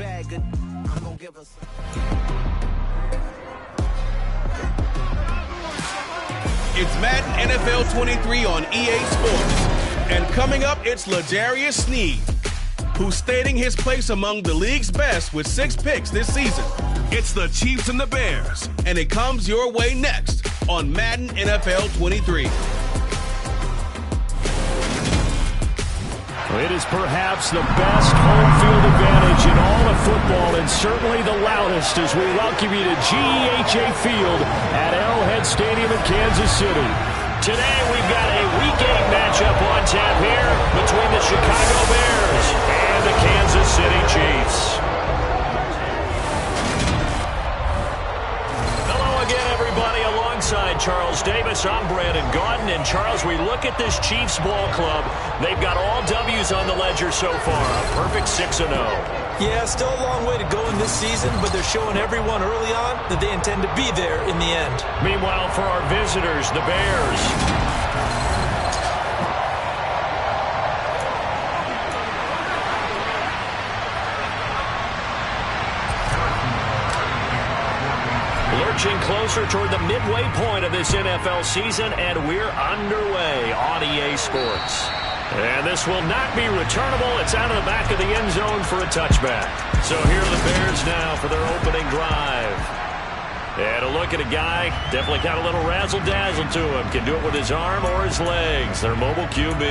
bag. I'm gonna give us. It's Madden NFL 23 on EA Sports. And coming up, it's L'Jarius Sneed, who's stating his place among the league's best with 6 picks this season. It's the Chiefs and the Bears, and it comes your way next on Madden NFL 23. It is perhaps the best home field advantage in all of football, and certainly the loudest as we welcome you to GEHA Field at Arrowhead Stadium in Kansas City. Today we've got a Week 8 matchup on tap here between the Chicago Bears and the Kansas City Chiefs. Hello again, everybody. Alongside Charles Davis, I'm Brandon Gaudin. And Charles, we look at this Chiefs ball club. They've got all W's on the ledger so far. A perfect 6-0. Yeah, still a long way to go in this season, but they're showing everyone early on that they intend to be there in the end. Meanwhile, for our visitors, the Bears. Lurching closer toward the midway point of this NFL season, and we're underway on EA Sports. And this will not be returnable. It's out of the back of the end zone for a touchback. So here are the Bears now for their opening drive. And a look at a guy, definitely got a little razzle-dazzle to him. Can do it with his arm or his legs. Their mobile QB.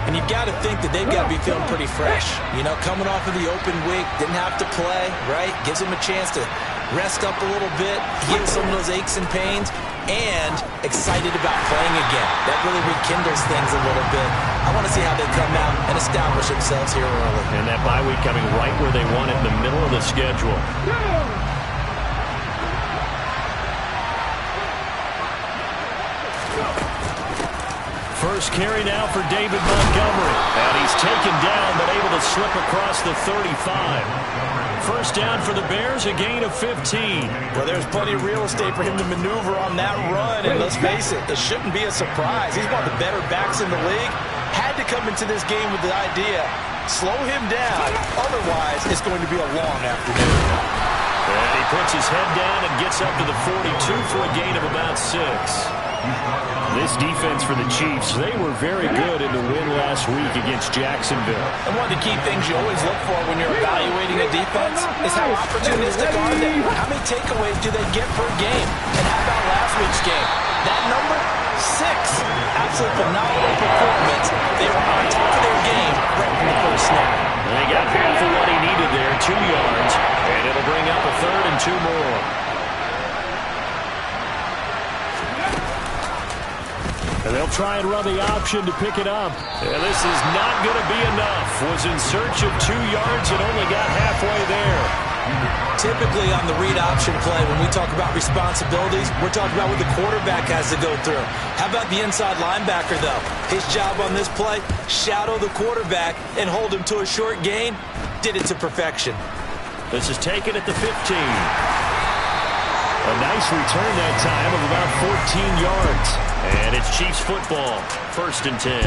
And you've got to think that they've got to be feeling pretty fresh. You know, coming off of the open week, didn't have to play, right? Gives them a chance to rest up a little bit, heal some of those aches and pains, and excited about playing again. That really rekindles things a little bit. I want to see how they come out and establish themselves here early. And that bye week coming right where they want it, in the middle of the schedule. First carry now for David Montgomery. And he's taken down, but able to slip across the 35. First down for the Bears, a gain of 15. Well, there's plenty of real estate for him to maneuver on that run, and let's face it, it shouldn't be a surprise. He's one of the better backs in the league. Had to come into this game with the idea, slow him down, otherwise it's going to be a long afternoon. And he puts his head down and gets up to the 42 for a gain of about 6. This defense for the Chiefs, they were very good in the win last week against Jacksonville. And one of the key things you always look for when you're evaluating a defense is how opportunistic are they? How many takeaways do they get per game? And how about last week's game? That number, 6. Absolute phenomenal performance. They were on top of their game right from the first snap. They got half of what he needed there, 2 yards, and it'll bring up a 3rd and 2 more. And they'll try and run the option to pick it up. And this is not going to be enough. Was in search of 2 yards and only got halfway there. Typically on the read option play, when we talk about responsibilities, we're talking about what the quarterback has to go through. How about the inside linebacker, though? His job on this play, shadow the quarterback and hold him to a short gain. Did it to perfection. This is taken at the 15. A nice return that time of about 14 yards. And it's Chiefs football, 1st and 10.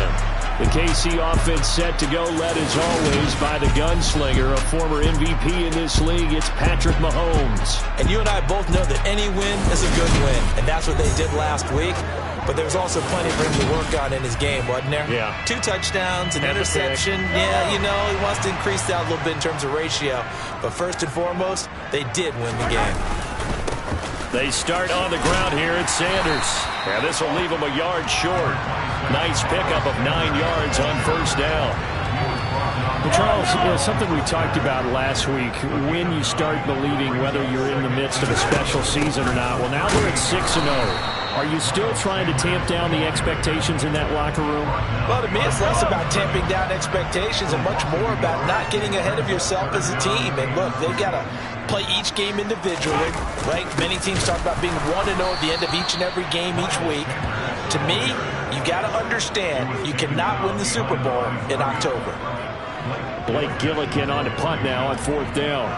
The KC offense set to go, led as always by the gunslinger, a former MVP in this league. It's Patrick Mahomes. And you and I both know that any win is a good win, and that's what they did last week. But there was also plenty for him to work on in his game, wasn't there? Yeah. 2 touchdowns, an interception. Yeah, you know, he wants to increase that a little bit in terms of ratio. But first and foremost, they did win the game. They start on the ground here at Sanders. And this will leave them a yard short. Nice pickup of 9 yards on first down. Well, Charles, something we talked about last week, when you start believing whether you're in the midst of a special season or not. Well, now we're at 6-0. Are you still trying to tamp down the expectations in that locker room? Well, to me, it's less about tamping down expectations and much more about not getting ahead of yourself as a team. And look, they've got to play each game individually, right? Many teams talk about being 1-0 at the end of each and every game each week. To me, you got to understand you cannot win the Super Bowl in October. Blake Gillikin on the punt now on 4th down.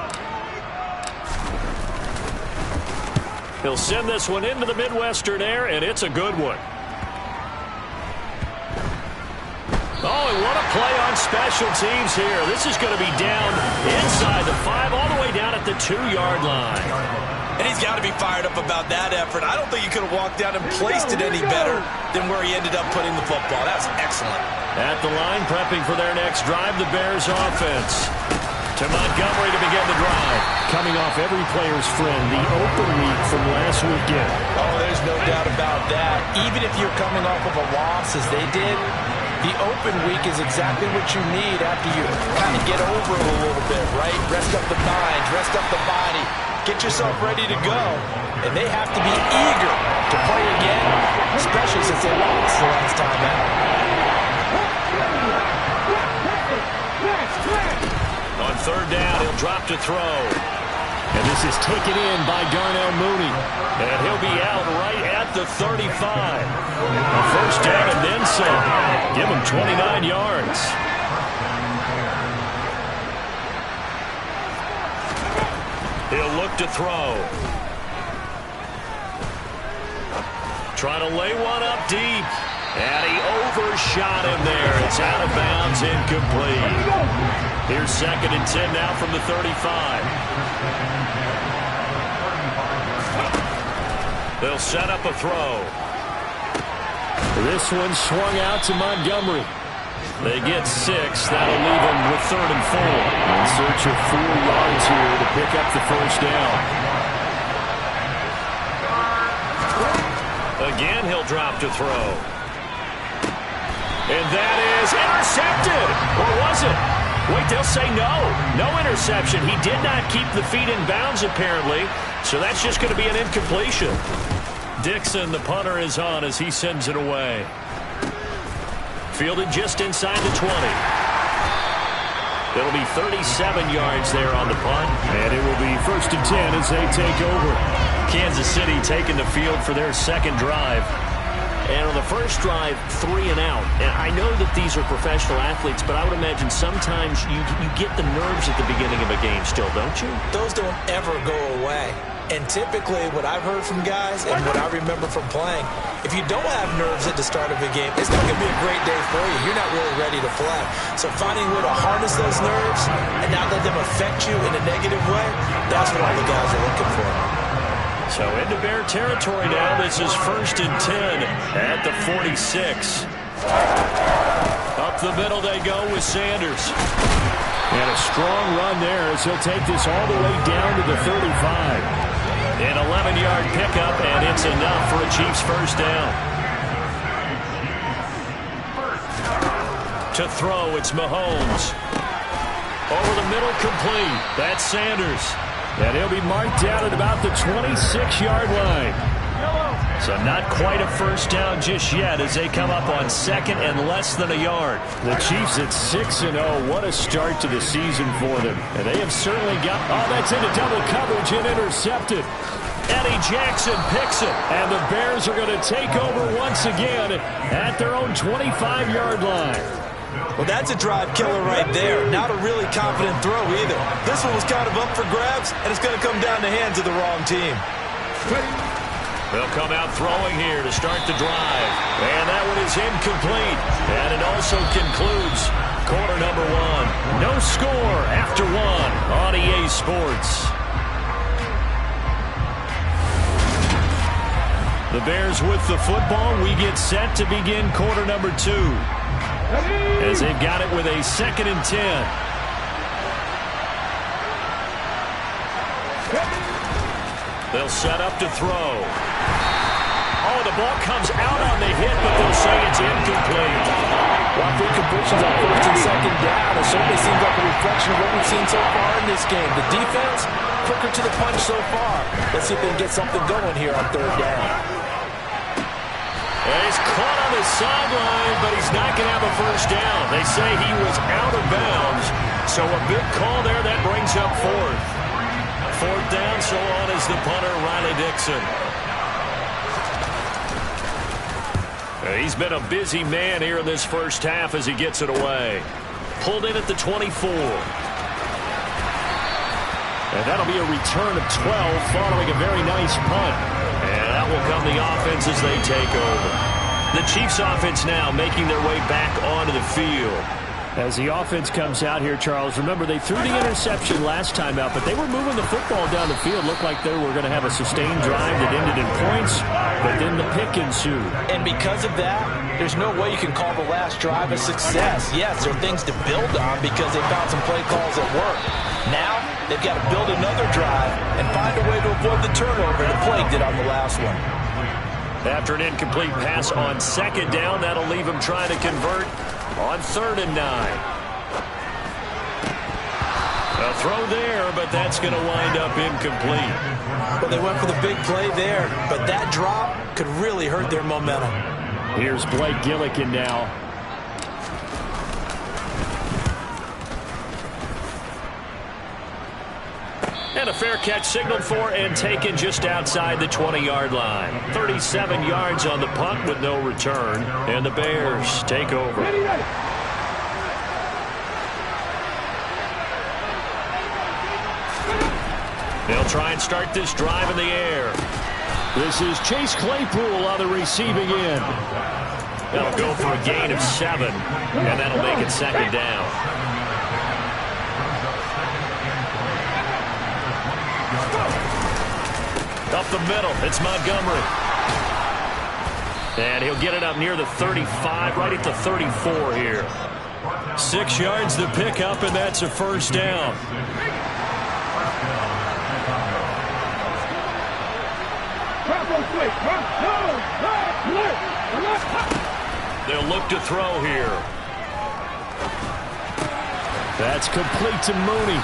He'll send this one into the Midwestern air, and it's a good one. Oh, and what a play on special teams here. This is going to be down 2-yard line. And he's got to be fired up about that effort. I don't think he could have walked down and placed it any better than where he ended up putting the football. That was excellent. At the line, prepping for their next drive, the Bears offense. To Montgomery to begin the drive. Coming off every player's friend, the open week from last weekend. Oh, there's no doubt about that. Even if you're coming off of a loss as they did, the open week is exactly what you need after you kind of get over it a little bit, right? Rest up the mind, rest up the body, get yourself ready to go. And they have to be eager to play again, especially since they lost the last time out. On third down, he'll drop to throw. And this is taken in by Darnell Mooney. And he'll be out right at the 35. A first down and then some. Give him 29 yards. He'll look to throw. Trying to lay one up deep. And he overshot him there. It's out of bounds, incomplete. Here's 2nd and 10 now from the 35. They'll set up a throw. This one swung out to Montgomery. They get 6. That'll leave them with 3rd and 4. In search of 4 yards here to pick up the first down. Again, he'll drop to throw. And that is intercepted. Or was it? Wait, they'll say no. No interception. He did not keep the feet in bounds, apparently. So that's just going to be an incompletion. Dixon, the punter, is on as he sends it away. Fielded just inside the 20. It'll be 37 yards there on the punt. And it will be 1st and 10 as they take over. Kansas City taking the field for their second drive. And on the first drive, 3 and out. And I know that these are professional athletes, but I would imagine sometimes you get the nerves at the beginning of a game still, don't you? Those don't ever go away. And typically what I've heard from guys and what I remember from playing, if you don't have nerves at the start of a game, it's not going to be a great day for you. You're not really ready to play. So finding a way to harness those nerves and not let them affect you in a negative way, that's what all the guys are looking for. So into Bear territory now. This is 1st and 10 at the 46. Up the middle they go with Sanders. And a strong run there as he'll take this all the way down to the 35. An 11-yard pickup, and it's enough for a Chiefs first down. To throw, it's Mahomes. Over the middle, complete. That's Sanders. And he'll be marked down at about the 26-yard line. So not quite a first down just yet as they come up on 2nd and less than a yard. The Chiefs at 6-0. What a start to the season for them. And they have certainly got... Oh, that's into double coverage and intercepted. Eddie Jackson picks it. And the Bears are going to take over once again at their own 25-yard line. Well, that's a drive killer right there. Not a really confident throw either. This one was kind of up for grabs, and it's going to come down the hands of the wrong team. They'll come out throwing here to start the drive. And that one is incomplete. And it also concludes quarter number 1. No score after 1 on EA Sports. The Bears with the football. We get set to begin quarter number 2. As they've got it with a 2nd and 10. They'll set up to throw. Oh, the ball comes out on the hit, but they'll say it's incomplete. Well, three completions on 1st and 2nd down. It certainly seems like a reflection of what we've seen so far in this game. The defense, quicker to the punch so far. Let's see if they can get something going here on 3rd down. And he's caught on the sideline, but he's not going to have a first down. They say he was out of bounds, so a big call there. That brings up 4th. 4th down, so on is the punter, Riley Dixon. He's been a busy man here in this first half as he gets it away. Pulled in at the 24. And that'll be a return of 12 following a very nice punt. And that will come the offense as they take over. The Chiefs offense now making their way back onto the field. As the offense comes out here, Charles, remember they threw the interception last time out, but they were moving the football down the field. Looked like they were going to have a sustained drive that ended in points, but then the pick ensued. And because of that, there's no way you can call the last drive a success. Yes, there are things to build on because they found some play calls that work. Now, they've got to build another drive and find a way to avoid the turnover that plagued it on the last one. After an incomplete pass on second down, that'll leave him trying to convert on 3rd and 9. A throw there, but that's going to wind up incomplete. Well, they went for the big play there, but that drop could really hurt their momentum. Here's Blake Gillikin now. And a fair catch signaled for and taken just outside the 20-yard line. 37 yards on the punt with no return. And the Bears take over. They'll try and start this drive in the air. This is Chase Claypool on the receiving end. That'll go for a gain of 7, and that'll make it 2nd down. Up the middle, it's Montgomery. And he'll get it up near the 35, right at the 34 here. 6 yards to pick up, and that's a first down. They'll look to throw here. That's complete to Mooney.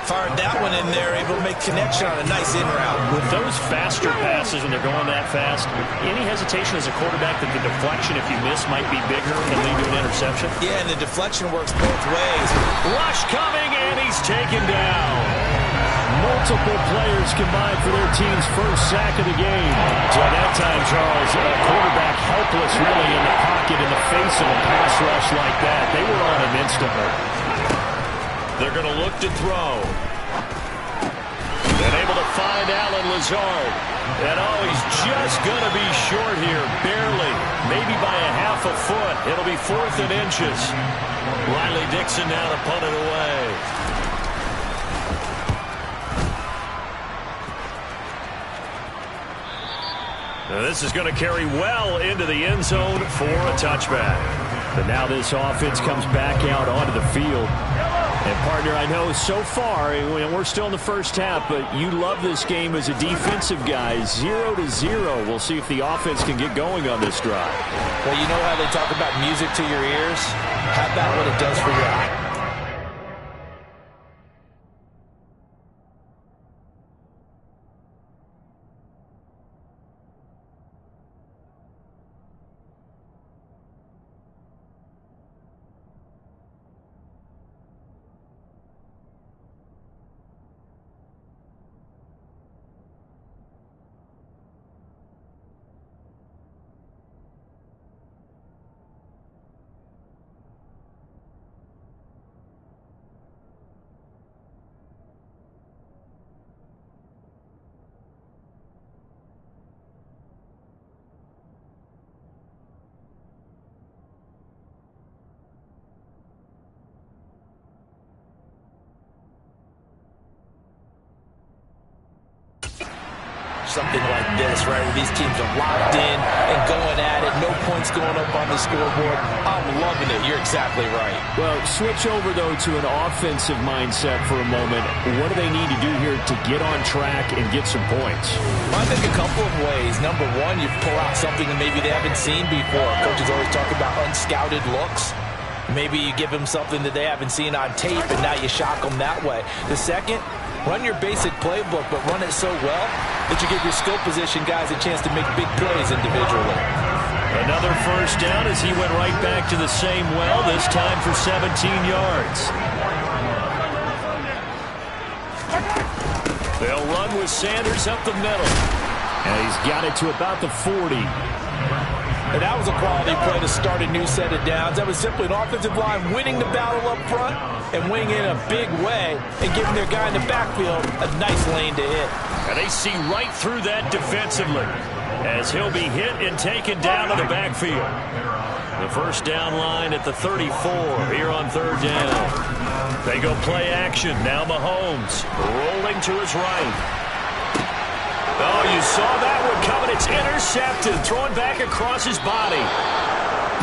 Fired that one in there, able to make connection on a nice in route. With those faster passes, and they're going that fast, any hesitation as a quarterback that the deflection, if you miss, might be bigger and lead to an interception? Yeah, and the deflection works both ways. Rush coming, and he's taken down. Multiple players combined for their team's first sack of the game. So that time, Charles, a quarterback helpless really in the pocket in the face of a pass rush like that. They were on him instantly. They're going to look to throw. And able to find Alan Lazard. And oh, he's just going to be short here, barely. Maybe by a half a foot. It'll be 4th and inches. Riley Dixon now to punt it away. Now this is going to carry well into the end zone for a touchback. But now this offense comes back out onto the field. And, partner, I know so far, and we're still in the first half, but you love this game as a defensive guy. 0-0. We'll see if the offense can get going on this drive. Well, you know how they talk about music to your ears? How about what it does for your eye? Something like this, right, where these teams are locked in and going at it. No points going up on the scoreboard. I'm loving it. You're exactly right. Well, switch over, though, to an offensive mindset for a moment. What do they need to do here to get on track and get some points? I think a couple of ways. Number one, you pull out something that maybe they haven't seen before. Coaches always talk about unscouted looks. Maybe you give them something that they haven't seen on tape, and now you shock them that way. The second, run your basic playbook, but run it so well that you give your skill position guys a chance to make big plays individually. Another first down as he went right back to the same well, this time for 17 yards. They'll run with Sanders up the middle. And he's got it to about the 40. And that was a quality play to start a new set of downs. That was simply an offensive line winning the battle up front and winning in a big way and giving their guy in the backfield a nice lane to hit. And they see right through that defensively as he'll be hit and taken down to the backfield. The first down line at the 34 here on third down. They go play action. Now Mahomes rolling to his right. Oh, you saw that one coming. It's intercepted. Thrown back across his body.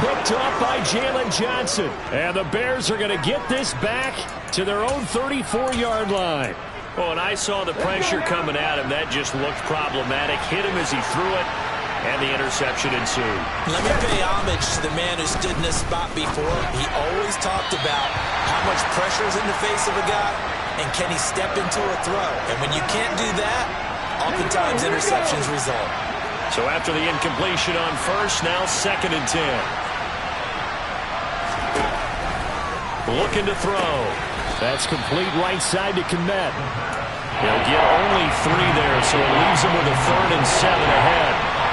Picked up by Jalen Johnson. And the Bears are going to get this back to their own 34-yard line. Oh, and I saw the pressure coming at him. That just looked problematic. Hit him as he threw it. And the interception ensued. Let me pay homage to the man who stood in this spot before. He always talked about how much pressure is in the face of a guy, and can he step into a throw. And when you can't do that, oftentimes interceptions result. So after the incompletion on first, now 2nd and 10. Looking to throw. That's complete right side to Kmet. He'll get only 3 there, so it leaves him with a 3rd and 7 ahead.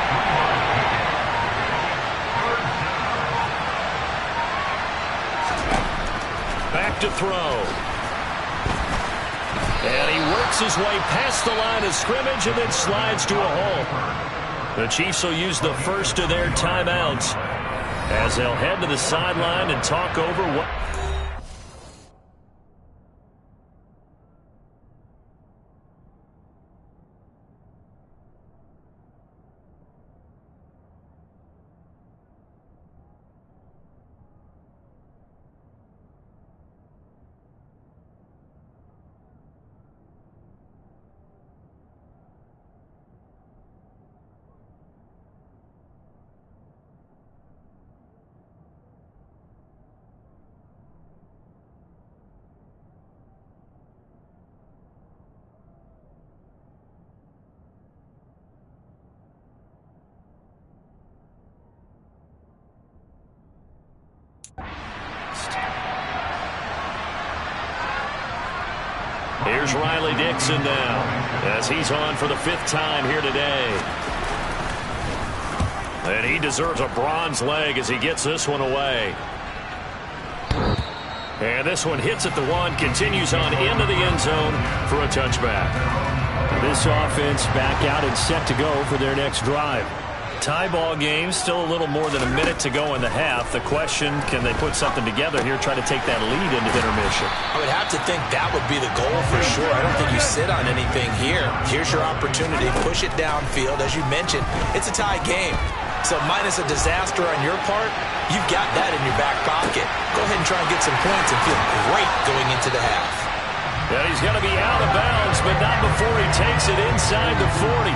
Back to throw. And he works his way past the line of scrimmage and then slides to a hole. The Chiefs will use the first of their timeouts as they'll head to the sideline and talk over what... Here's Riley Dixon now as he's on for the 5th time here today. And he deserves a bronze leg as he gets this one away. And this one hits at the 1, continues on into the end zone for a touchback. This offense back out and set to go for their next drive. Tie ball game, still a little more than a minute to go in the half. The question, can they put something together here, try to take that lead into intermission? I would have to think that would be the goal for sure. I don't think you sit on anything here. Here's your opportunity. Push it downfield. As you mentioned, it's a tie game. So minus a disaster on your part, you've got that in your back pocket. Go ahead and try and get some points and feel great going into the half. Yeah, he's going to be out of bounds, but not before he takes it inside the 40.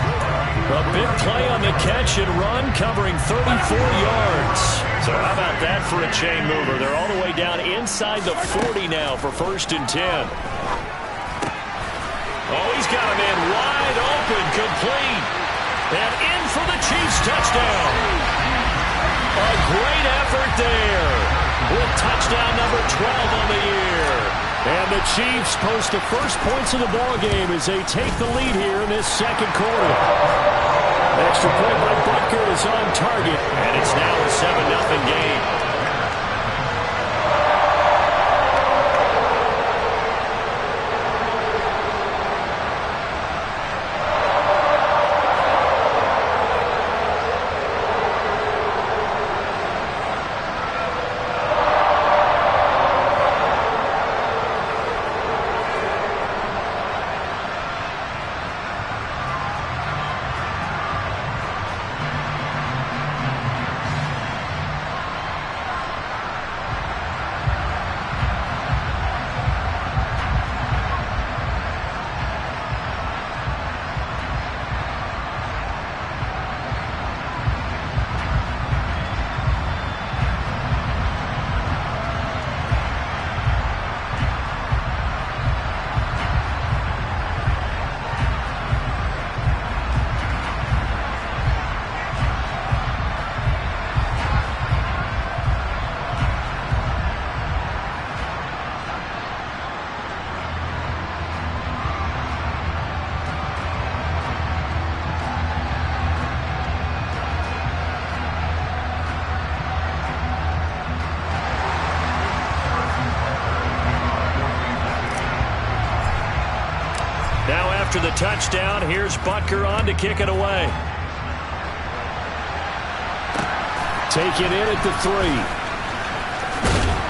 A big play on the catch and run, covering 34 yards. So how about that for a chain mover? They're all the way down inside the 40 now for 1st and 10. Oh, he's got a man wide open, complete. And in for the Chiefs touchdown. A great effort there with touchdown number 12 on the year. And the Chiefs post the first points of the ball game as they take the lead here in this 2nd quarter. Extra point by Butker is on target. And it's now a 7-0 game. After the touchdown, here's Butker on to kick it away. taken in at the 3.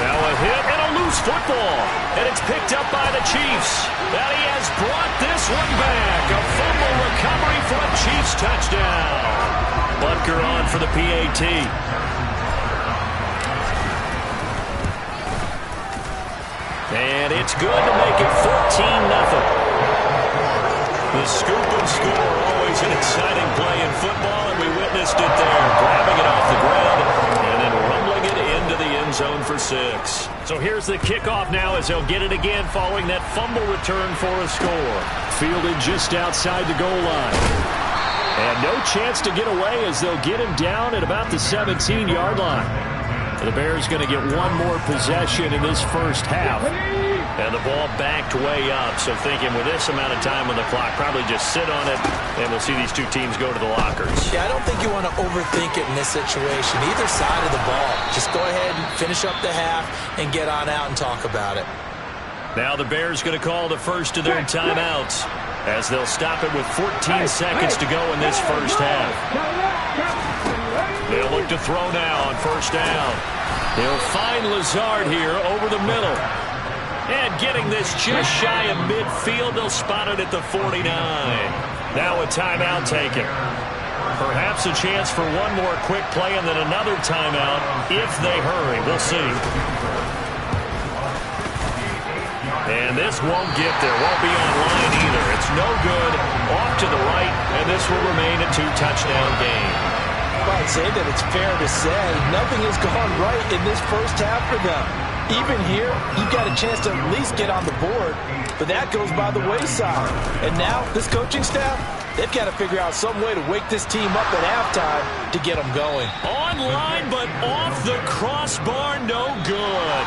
Now a hit and a loose football. And it's picked up by the Chiefs. And he has brought this one back. A fumble recovery for a Chiefs touchdown. Butker on for the PAT. And it's good to make it 14-0. The scoop and score, always an exciting play in football, and we witnessed it there, grabbing it off the ground and then rumbling it into the end zone for 6. So here's the kickoff now as they'll get it again following that fumble return for a score. Fielded just outside the goal line. And no chance to get away as they'll get him down at about the 17-yard line. The Bears going to get one more possession in this first half. And the ball backed way up, so thinking with this amount of time on the clock, probably just sit on it, and we'll see these two teams go to the lockers. Yeah, I don't think you want to overthink it in this situation. Either side of the ball. Just go ahead and finish up the half and get on out and talk about it. Now the Bears going to call the first of their timeouts as they'll stop it with 14 seconds to go in this first half. They'll look to throw now on first down. They'll find Lazard here over the middle. And getting this just shy of midfield, they'll spot it at the 49. Now a timeout taken. Perhaps a chance for one more quick play and then another timeout if they hurry. We'll see. And this won't get there. Won't be online either. It's no good. Off to the right, and this will remain a 2-touchdown game. I'd say that it's fair to say nothing has gone right in this first half for them. Even here, you've got a chance to at least get on the board, but that goes by the wayside. And now, this coaching staff, they've got to figure out some way to wake this team up at halftime to get them going. Online, but off the crossbar, no good.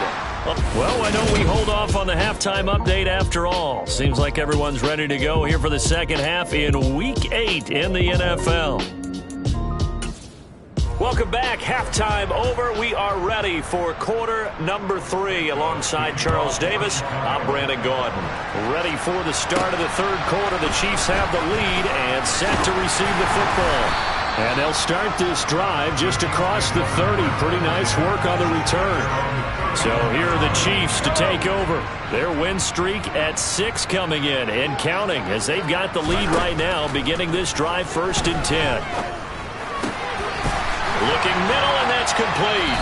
Well, why don't we hold off on the halftime update after all? Seems like everyone's ready to go here for the second half in Week 8 in the NFL. Welcome back. Halftime over. We are ready for quarter number 3. Alongside Charles Davis, I'm Brandon Gaudin. Ready for the start of the third quarter. The Chiefs have the lead and set to receive the football. And they'll start this drive just across the 30. Pretty nice work on the return. So here are the Chiefs to take over. Their win streak at 6 coming in and counting as they've got the lead right now, beginning this drive 1st and 10. Looking middle, and that's complete.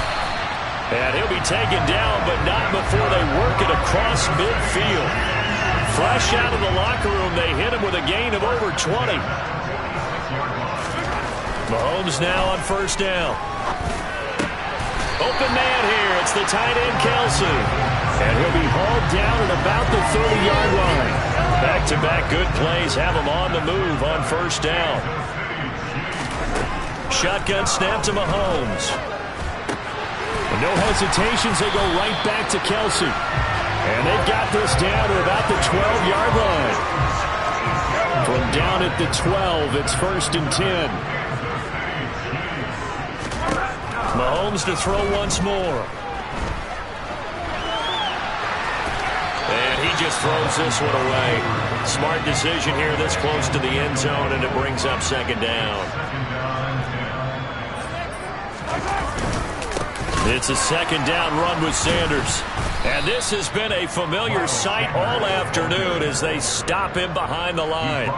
And he'll be taken down, but not before they work it across midfield. Fresh out of the locker room, they hit him with a gain of over 20. Mahomes now on first down. Open man here. It's the tight end, Kelsey. And he'll be hauled down at about the 30-yard line. Back-to-back good plays have him on the move on first down. Shotgun snap to Mahomes. With no hesitations, they go right back to Kelsey. And they've got this down to about the 12-yard line. From down at the 12, it's 1st and 10. Mahomes to throw once more. And he just throws this one away. Smart decision here this close to the end zone, and it brings up second down. It's a second down run with Sanders. And this has been a familiar sight all afternoon as they stop him behind the line.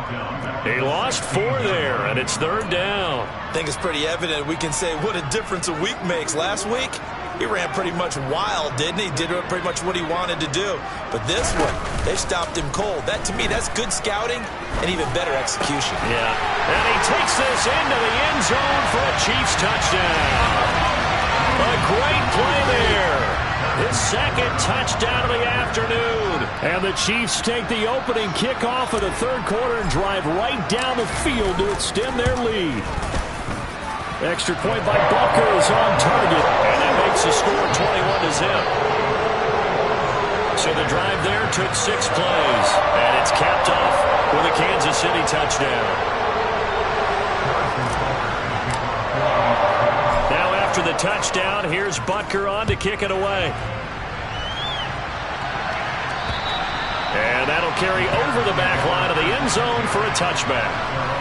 He lost 4 there, and it's 3rd down. I think it's pretty evident we can say what a difference a week makes. Last week, he ran pretty much wild, didn't he? Did pretty much what he wanted to do. But this one, they stopped him cold. That, to me, that's good scouting and even better execution. Yeah. And he takes this into the end zone for a Chiefs touchdown. A great play there. His second touchdown of the afternoon. And the Chiefs take the opening kickoff of the third quarter and drive right down the field to extend their lead. Extra point by Butker is on target. And that makes the score 21-0. So the drive there took 6 plays. And it's capped off with a Kansas City touchdown. After the touchdown, here's Butker on to kick it away. And that'll carry over the back line of the end zone for a touchback.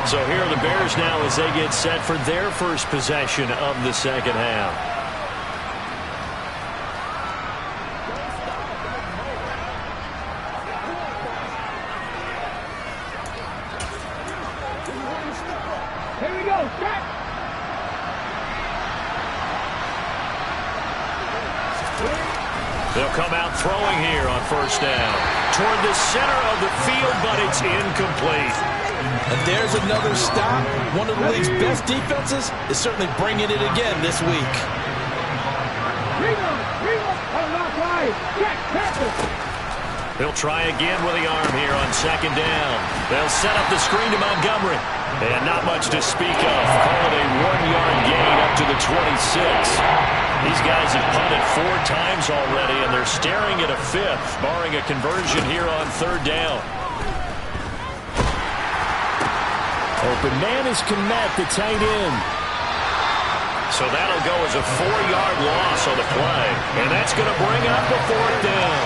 So here are the Bears now as they get set for their first possession of the second half. They'll come out throwing here on first down. Toward the center of the field, but it's incomplete. And there's another stop. One of the league's best defenses is certainly bringing it again this week. They'll try again with the arm here on second down. They'll set up the screen to Montgomery. And not much to speak of. Call it a 1-yard gain up to the 26. These guys have punted 4 times already, and they're staring at a 5th, barring a conversion here on third down. Open man is Kmet, the tight end. So that'll go as a 4-yard loss on the play. And that's going to bring up the 4th down.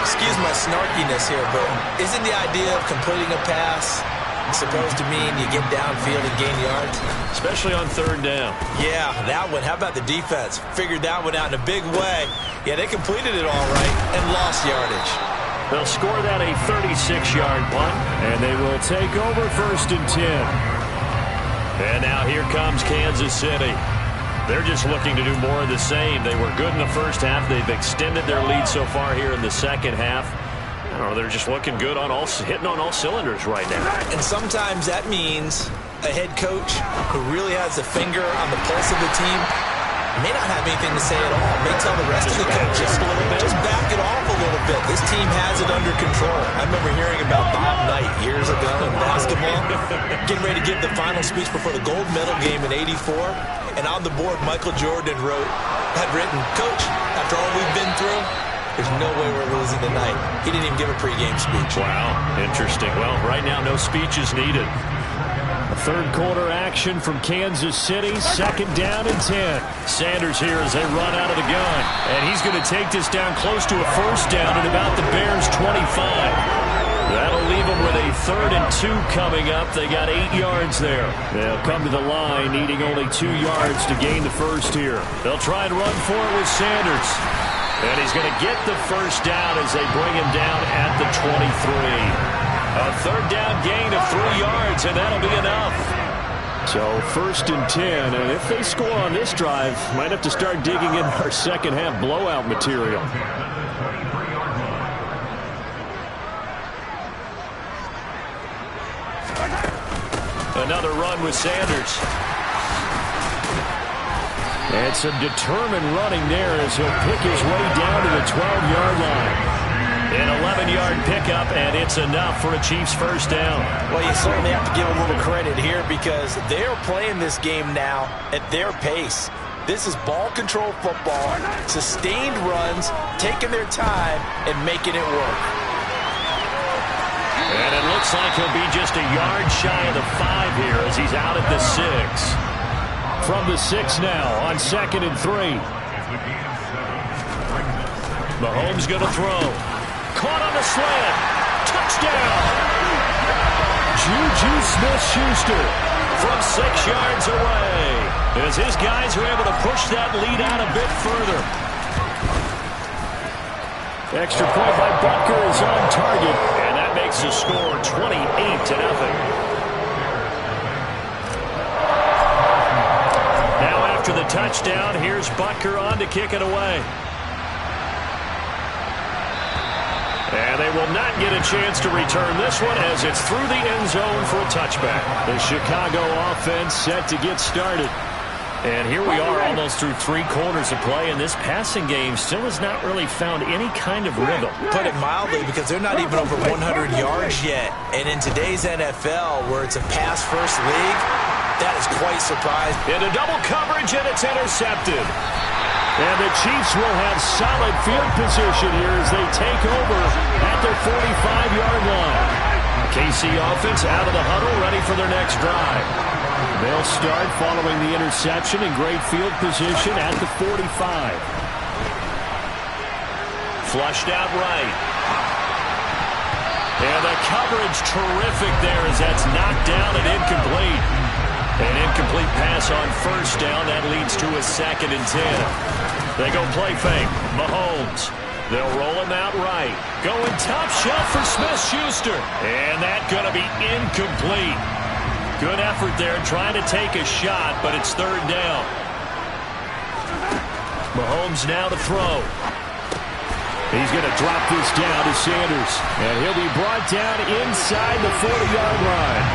Excuse my snarkiness here, but isn't the idea of completing a pass supposed to mean you get downfield and gain yards? Especially on third down. Yeah, that one. How about the defense? Figured that one out in a big way. Yeah, they completed it all right and lost yardage. They'll score that a 36-yard punt. And they will take over first and 10. And now here comes Kansas City. They're just looking to do more of the same. They were good in the first half. They've extended their lead so far here in the second half. I don't know, they're just looking good on hitting on all cylinders right now. And sometimes that means a head coach who really has a finger on the pulse of the team may not have anything to say at all. May tell the rest of the coaches just back it off a little bit. This team has it under control. I remember hearing about Bob Knight years ago in basketball, getting ready to give the final speech before the gold medal game in '84. And on the board, Michael Jordan had written, "Coach, after all we've been through, there's no way we're losing tonight." He didn't even give a pregame speech. Wow, interesting. Well, right now, no speech is needed. Third quarter action from Kansas City. Second down and 10. Sanders here as they run out of the gun. And he's going to take this down close to a first down at about the Bears' 25. That'll leave them with a 3rd and 2 coming up. They got 8 yards there. They'll come to the line, needing only 2 yards to gain the first here. They'll try and run for it with Sanders. And he's going to get the first down as they bring him down at the 23. A 3rd down gain of 3 yards, and that'll be enough. So first and 10, and if they score on this drive, might have to start digging in our second half blowout material. Another run with Sanders. And some determined running there as he'll pick his way down to the 12-yard line. An 11-yard pickup, and it's enough for a Chiefs first down. Well, you certainly have to give a little credit here because they're playing this game now at their pace. This is ball control football, sustained runs, taking their time, and making it work. And it looks like he'll be just a yard shy of the 5 here as he's out at the 6. From the 6 now on 2nd and 3. Mahomes going to throw. Caught on the slant. Touchdown. Juju Smith-Schuster from 6 yards away as his guys are able to push that lead out a bit further. Extra point by Butker is on target. And that makes the score 28-0. Now after the touchdown, here's Butker on to kick it away. And they will not get a chance to return this one as it's through the end zone for a touchback. The Chicago offense set to get started. And here we are almost through 3 quarters of play, and this passing game still has not really found any kind of rhythm. Put it mildly, because they're not even over 100 yards yet. And in today's NFL, where it's a pass-first league, that is quite surprising. Into double coverage, and it's intercepted. And the Chiefs will have solid field position here as they take over at their 45-yard line. KC offense out of the huddle, ready for their next drive. They'll start following the interception in great field position at the 45. Flushed out right. And the coverage terrific there as that's knocked down and incomplete. An incomplete pass on first down. That leads to a 2nd and 10. They go play fake. Mahomes. They'll roll him out right. Going top shelf for Smith-Schuster. And that's going to be incomplete. Good effort there trying to take a shot, but it's 3rd down. Mahomes now to throw. He's going to drop this down to Sanders. And he'll be brought down inside the 40-yard line.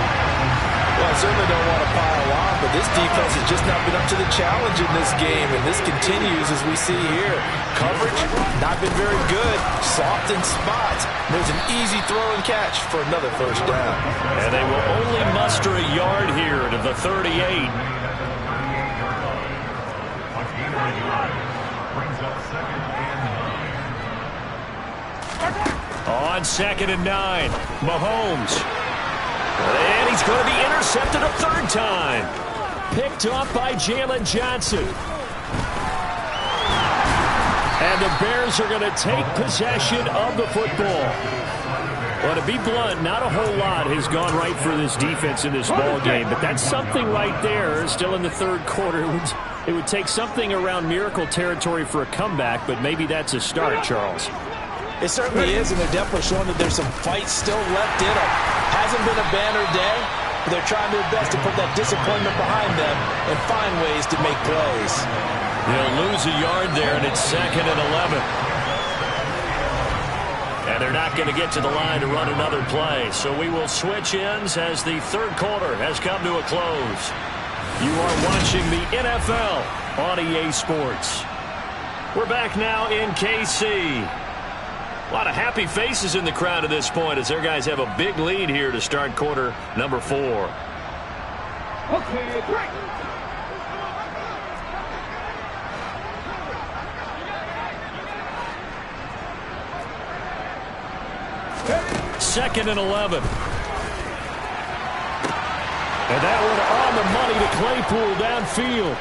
Well, I certainly don't want to pile on, but this defense has just not been up to the challenge in this game, and this continues as we see here. Coverage, not been very good. Soft in spots. There's an easy throw and catch for another 1st down. And they will only muster a yard here to the 38. On 2nd and 9, Mahomes. And he's going to be intercepted a 3rd time. Picked off by Jalen Johnson. And the Bears are going to take possession of the football. Well, to be blunt, not a whole lot has gone right for this defense in this ball game, but that's something right there. Still in the 3rd quarter. It would take something around miracle territory for a comeback, but maybe that's a start, Charles. It certainly is, and they're definitely showing that there's some fight still left in them. Hasn't been a banner day, but they're trying their best to put that disappointment behind them and find ways to make plays. They'll lose a yard there, and it's 2nd and 11. And they're not going to get to the line to run another play, so we will switch ends as the 3rd quarter has come to a close. You are watching the NFL on EA Sports. We're back now in KC. A lot of happy faces in the crowd at this point as their guys have a big lead here to start quarter number 4. Okay, break. 2nd and 11. And that one on the money to Claypool downfield.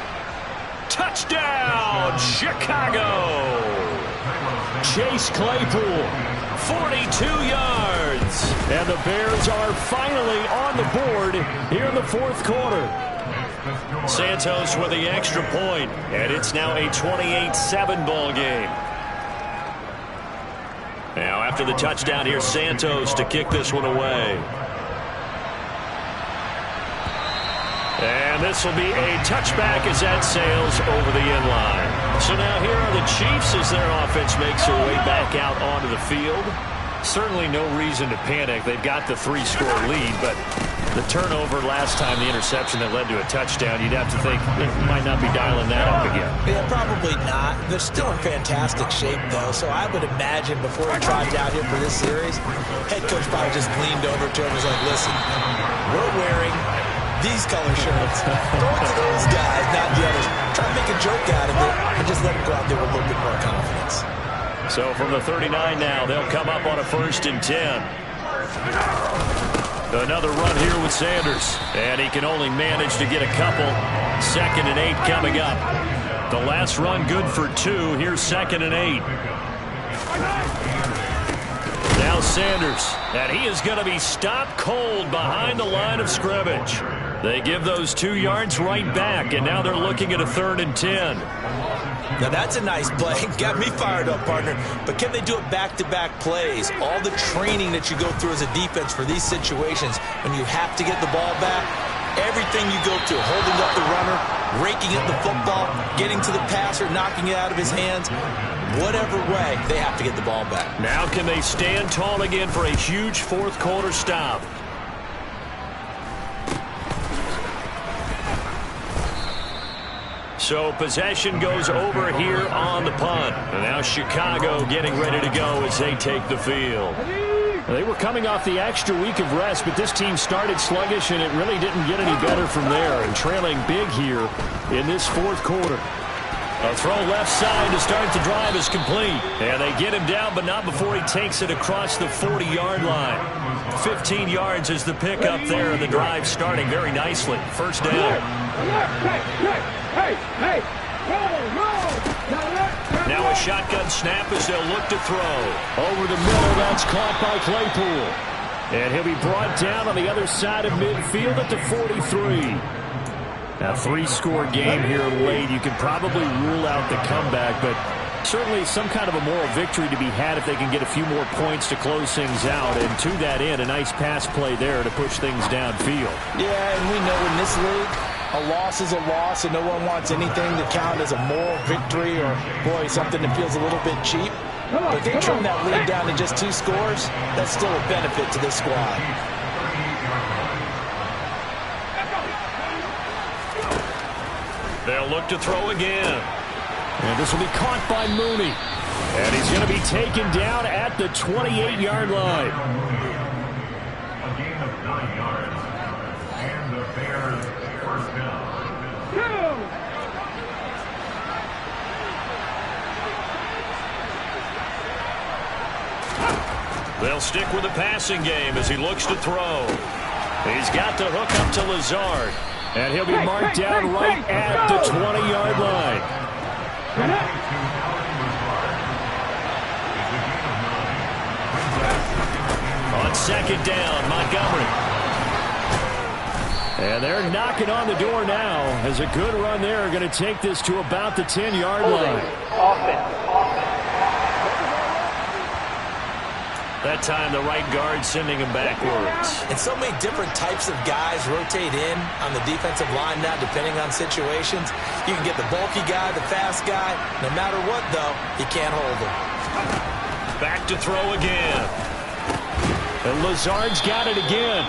Touchdown, Chicago! Chase Claypool, 42 yards. And the Bears are finally on the board here in the 4th quarter. Santos with the extra point, and it's now a 28-7 ball game. Now after the touchdown, here's Santos to kick this one away. And this will be a touchback as that sails over the end line. So now here are the Chiefs as their offense makes their way back out onto the field. Certainly no reason to panic. They've got the 3-score lead, but the turnover last time, the interception that led to a touchdown, you'd have to think they might not be dialing that up again. Yeah, probably not. They're still in fantastic shape, though, so I would imagine before he trotted out here for this series, head coach probably just leaned over to him and was like, listen, we're wearing these color shirts. Throw it to those guys, not the others. Try to make a joke out of it and just let them go out there with a little bit more confidence. So from the 39 now, they'll come up on a 1st and 10. Another run here with Sanders. And he can only manage to get a couple. 2nd and 8 coming up. The last run good for 2. Here's 2nd and 8. Now Sanders. And he is going to be stopped cold behind the line of scrimmage. They give those 2 yards right back. And now they're looking at a 3rd and 10. Now that's a nice play. Got me fired up, partner. But can they do it back-to-back plays? All the training that you go through as a defense for these situations, when you have to get the ball back, everything you go through, holding up the runner, raking at the football, getting to the passer, knocking it out of his hands, whatever way, they have to get the ball back. Now can they stand tall again for a huge 4th quarter stop? So possession goes over here on the punt. And now Chicago getting ready to go as they take the field. They were coming off the extra week of rest, but this team started sluggish, and it really didn't get any better from there. And trailing big here in this 4th quarter. A throw left side to start the drive is complete. And they get him down, but not before he takes it across the 40-yard line. 15 yards is the pickup there, and the drive starting very nicely. 1st down. Now a shotgun snap as they'll look to throw. Over the middle, that's caught by Claypool. And he'll be brought down on the other side of midfield at the 43. Now, 3-score game here late. You can probably rule out the comeback, but certainly some kind of a moral victory to be had if they can get a few more points to close things out. And to that end, a nice pass play there to push things downfield. Yeah, and we know in this league, a loss is a loss, and no one wants anything to count as a moral victory or, boy, something that feels a little bit cheap. But if they trim that lead down to just 2 scores, that's still a benefit to this squad. They'll look to throw again. And this will be caught by Mooney. And he's going to be taken down at the 28-yard line. A gain of 9 yards. And the Bears first down. They'll stick with the passing game as he looks to throw. He's got the hook up to Lazard. And he'll be marked down right at the 20-yard line. On second down, Montgomery. And they're knocking on the door now as a good run there. Going to take this to about the 10-yard line. That time the right guard sending him backwards. And so many different types of guys rotate in on the defensive line now, depending on situations. You can get the bulky guy, the fast guy. No matter what, though, you can't hold him. Back to throw again. And Lazard's got it again.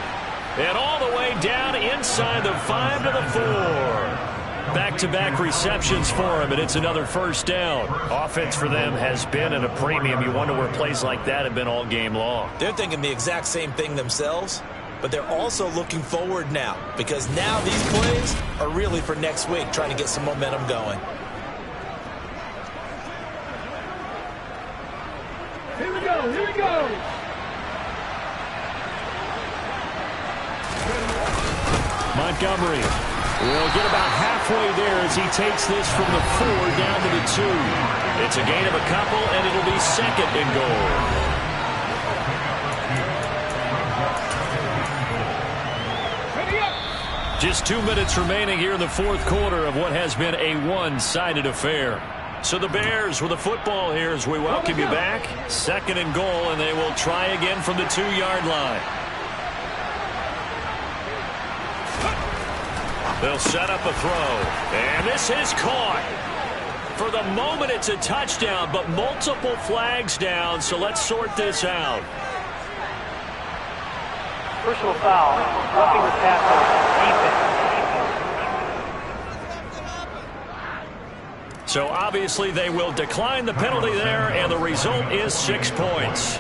And all the way down inside the 5 to the 4. Back-to-back receptions for him, and it's another first down. Offense for them has been at a premium. You wonder where plays like that have been all game long. They're thinking the exact same thing themselves, but they're also looking forward now, because now these plays are really for next week, trying to get some momentum going. Here we go, here we go. Montgomery will get about halfway there as he takes this from the 4 down to the 2. It's a gain of a couple, and it'll be second and goal. Just 2 minutes remaining here in the fourth quarter of what has been a one-sided affair. So the Bears with the football here as we welcome you back. Second and goal, and they will try again from the 2-yard line. They'll set up a throw, and this is caught. For the moment, it's a touchdown, but multiple flags down, so let's sort this out. Personal foul, roughing the passer, defense. So obviously they will decline the penalty there, and the result is 6 points.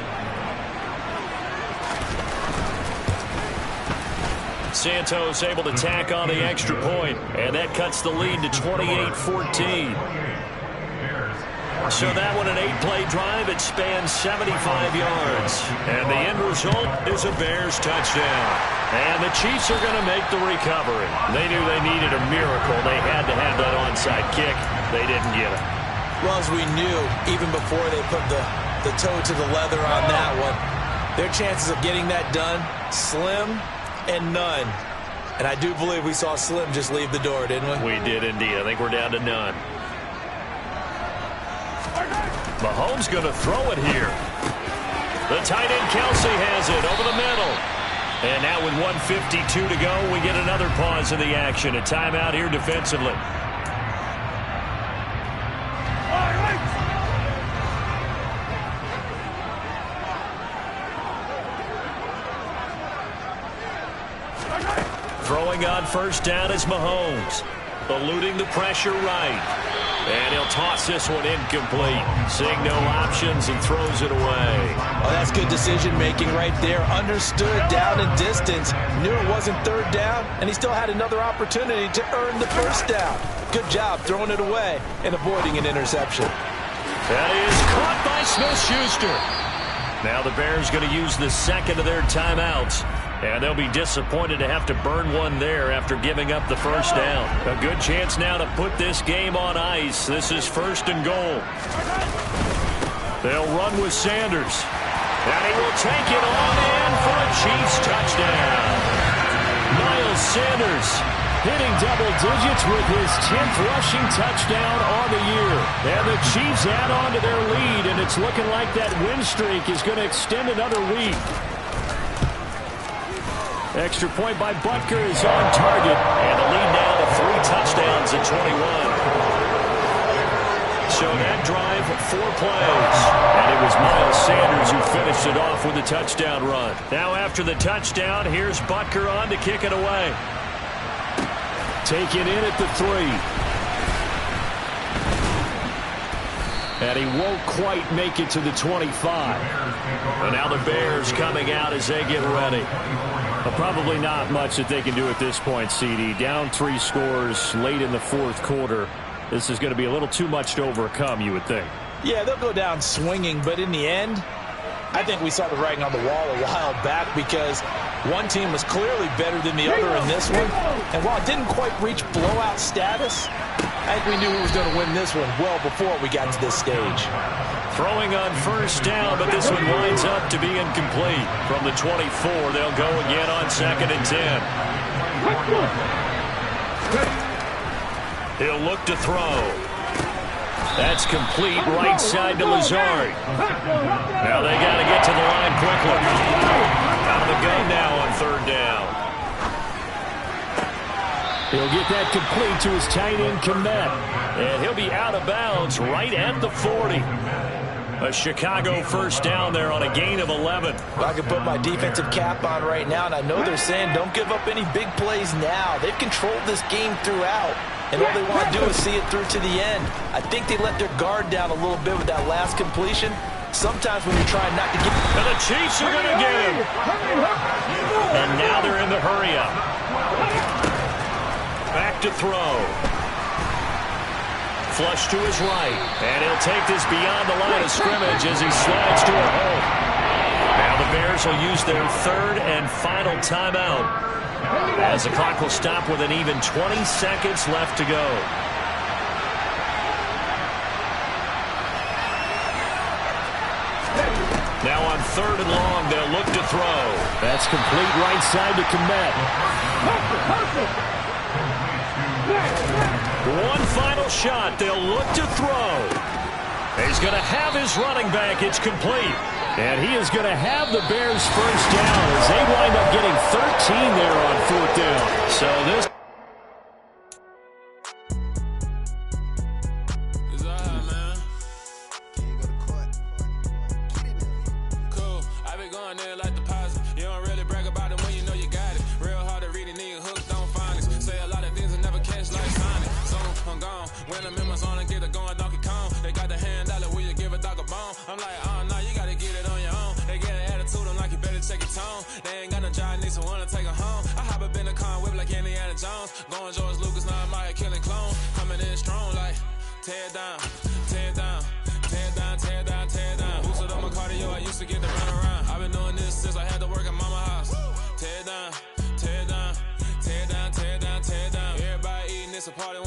Santos able to tack on the extra point, and that cuts the lead to 28-14. So that one, an 8-play drive. It spans 75 yards. And the end result is a Bears touchdown. And the Chiefs are going to make the recovery. They knew they needed a miracle. They had to have that onside kick. They didn't get it. Well, as we knew, even before they put the toe to the leather on that one, their chances of getting that done, slim and none. And I do believe we saw Slim just leave the door, didn't we? We did indeed. I think we're down to none. Mahomes going to throw it here. The tight end Kelsey has it over the middle. And now with 1:52 to go, we get another pause in the action. A timeout here defensively. Throwing on first down is Mahomes. Eluding the pressure right. And he'll toss this one incomplete. Seeing no options and throws it away. Oh, that's good decision-making right there. Understood down and distance. Knew it wasn't third down, and he still had another opportunity to earn the first down. Good job throwing it away and avoiding an interception. That is caught by Smith-Schuster. Now the Bears going to use the second of their timeouts. And they'll be disappointed to have to burn one there after giving up the first down. A good chance now to put this game on ice. This is first and goal. They'll run with Sanders. And he will take it on in for a Chiefs touchdown. Miles Sanders hitting double digits with his 10th rushing touchdown on the year. And the Chiefs add on to their lead, and it's looking like that win streak is going to extend another week. Extra point by Butker is on target, and the lead now to 3 touchdowns at 21. So that drive, 4 plays. And it was Miles Sanders who finished it off with a touchdown run. Now after the touchdown, here's Butker on to kick it away. Taken in at the 3. And he won't quite make it to the 25. And now the Bears coming out as they get ready. Well, probably not much that they can do at this point, CD. Down 3 scores late in the 4th quarter. This is going to be a little too much to overcome, you would think. Yeah, they'll go down swinging, but in the end, I think we saw the writing on the wall a while back because one team was clearly better than the other in this one. And while it didn't quite reach blowout status, I think we knew who was going to win this one well before we got to this stage. Throwing on first down, but this one winds up to be incomplete. From the 24, they'll go again on 2nd and 10. He'll look to throw. That's complete right side to Lazard. Now they got to get to the line quickly. Out of the gun now on 3rd down. He'll get that complete to his tight end, Komet. And he'll be out of bounds right at the 40. A Chicago first down there on a gain of 11. I can put my defensive cap on right now, and I know they're saying don't give up any big plays now. They've controlled this game throughout, and all they want to do is see it through to the end. I think they let their guard down a little bit with that last completion. Sometimes when you're trying not to get... And the Chiefs are going to get him. And now they're in the hurry up. Back to throw. Flush to his right. And he'll take this beyond the line of scrimmage as he slides to a hole. Now the Bears will use their 3rd and final timeout, as the clock will stop with an even 20 seconds left to go. Now on 3rd and long, they'll look to throw. That's complete right side to Komet. One final shot. They'll look to throw. He's going to have his running back. It's complete. And he is going to have the Bears first down as they wind up getting 13 there on 4th down. So this... Party